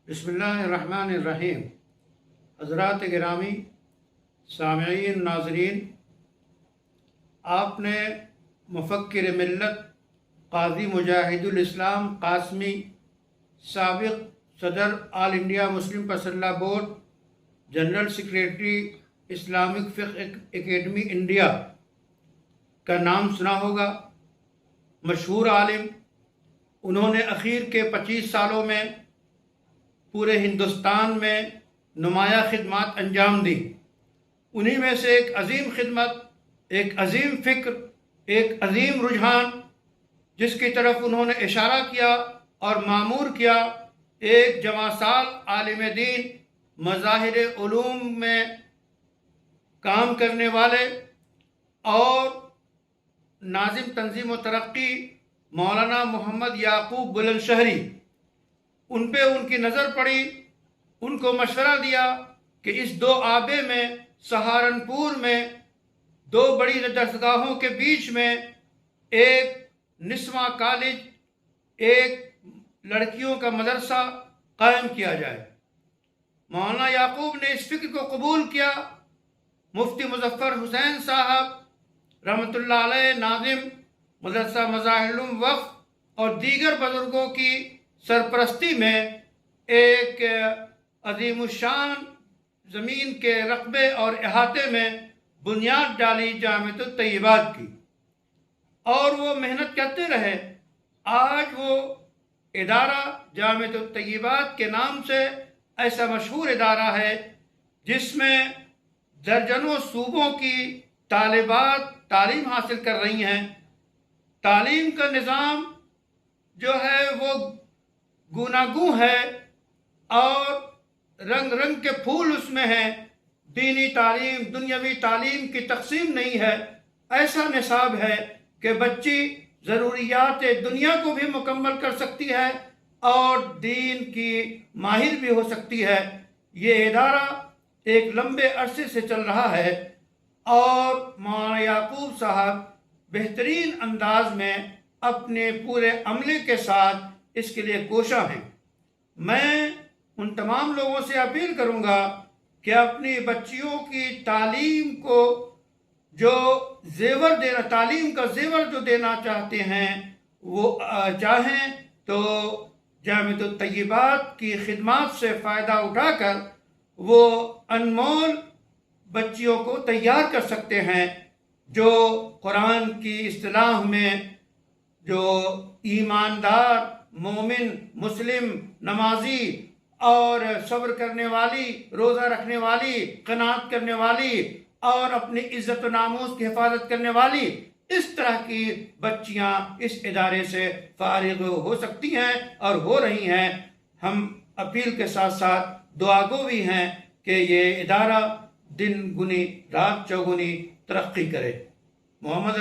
बिस्मिल्लाहिर्रहमानिर्रहीम। हज़रात गिरामी, सामईन, नाज़रीन, आपने मुफ़क्किर मिल्लत क़ाज़ी मुजाहिदुल इस्लाम क़ासमी, साबिक़ सदर all India Muslim personal board, general secretary Islamic Fiqh academy India का नाम सुना होगा। मशहूर आलिम, उन्होंने अखीर के 25 सालों में पूरे हिंदुस्तान में नुमाया खिदमत अंजाम दी। उन्हीं में से एक अजीम खिदमत, एक अजीम फ़िक्र, एक अजीम रुझान जिसकी तरफ उन्होंने इशारा किया और मामूर किया, एक जवासाल आलिम दीन, मज़ाहिर उलूम में काम करने वाले और नाज़िम तंज़ीम व तरक्की मौलाना मोहम्मद याकूब बुलंदशहरी, उन पे उनकी नज़र पड़ी। उनको मशवरा दिया कि इस दो आबे में, सहारनपुर में, दो बड़ी दरगाहों के बीच में एक निस्वा कॉलेज, एक लड़कियों का मदरसा कायम किया जाए। मौलाना याकूब ने इस फिक्र को कबूल किया। मुफ्ती मुज़फ़्फ़र हुसैन साहब रहमतुल्लाह अलैह, नाज़िम मदरसा मज़ाहिरुल उलूम वक़्फ़ और दीगर बुज़ुर्गों की सरपरस्ती में एक अज़ीमुश्शान ज़मीन के रकबे और अहाते में बुनियाद डाली जामिअतुत तय्यबात की, और वो मेहनत करते रहे। आज वो इदारा जामिअतुत तय्यबात के नाम से ऐसा मशहूर इदारा है जिसमें दर्जनों सूबों की तालिबात तालीम हासिल कर रही हैं। तालीम का निज़ाम जो है वो गूनागूं है और रंग रंग के फूल उसमें हैं। दीनी तालीम, दुनियावी तालीम की तकसीम नहीं है। ऐसा निसाब है कि बच्ची ज़रूरियात दुनिया को भी मुकम्मल कर सकती है और दीन की माहिर भी हो सकती है। ये इदारा एक लंबे अरसे से चल रहा है और मौलाना याकूब साहब बेहतरीन अंदाज में अपने पूरे अमले के साथ इसके लिए कोशा हैं। मैं उन तमाम लोगों से अपील करूंगा कि अपनी बच्चियों की तालीम को जो जेवर देना, तालीम का जेवर जो देना चाहते हैं, वो चाहें तो जामिअतुत तय्यबात की खिदमत से फ़ायदा उठाकर वो अनमोल बच्चियों को तैयार कर सकते हैं जो कुरान की इस्तिलाह में जो ईमानदार, मोमिन, मुस्लिम, नमाजी और सब्र करने वाली, रोज़ा रखने वाली, क़नात करने वाली और अपनी इज़्ज़त व नामूस की हिफाजत करने वाली, इस तरह की बच्चियां इस इदारे से फारिग हो सकती हैं और हो रही हैं। हम अपील के साथ साथ दुआगो भी हैं कि ये इदारा दिन गुनी रात चौगुनी तरक्की करे। मोहम्मद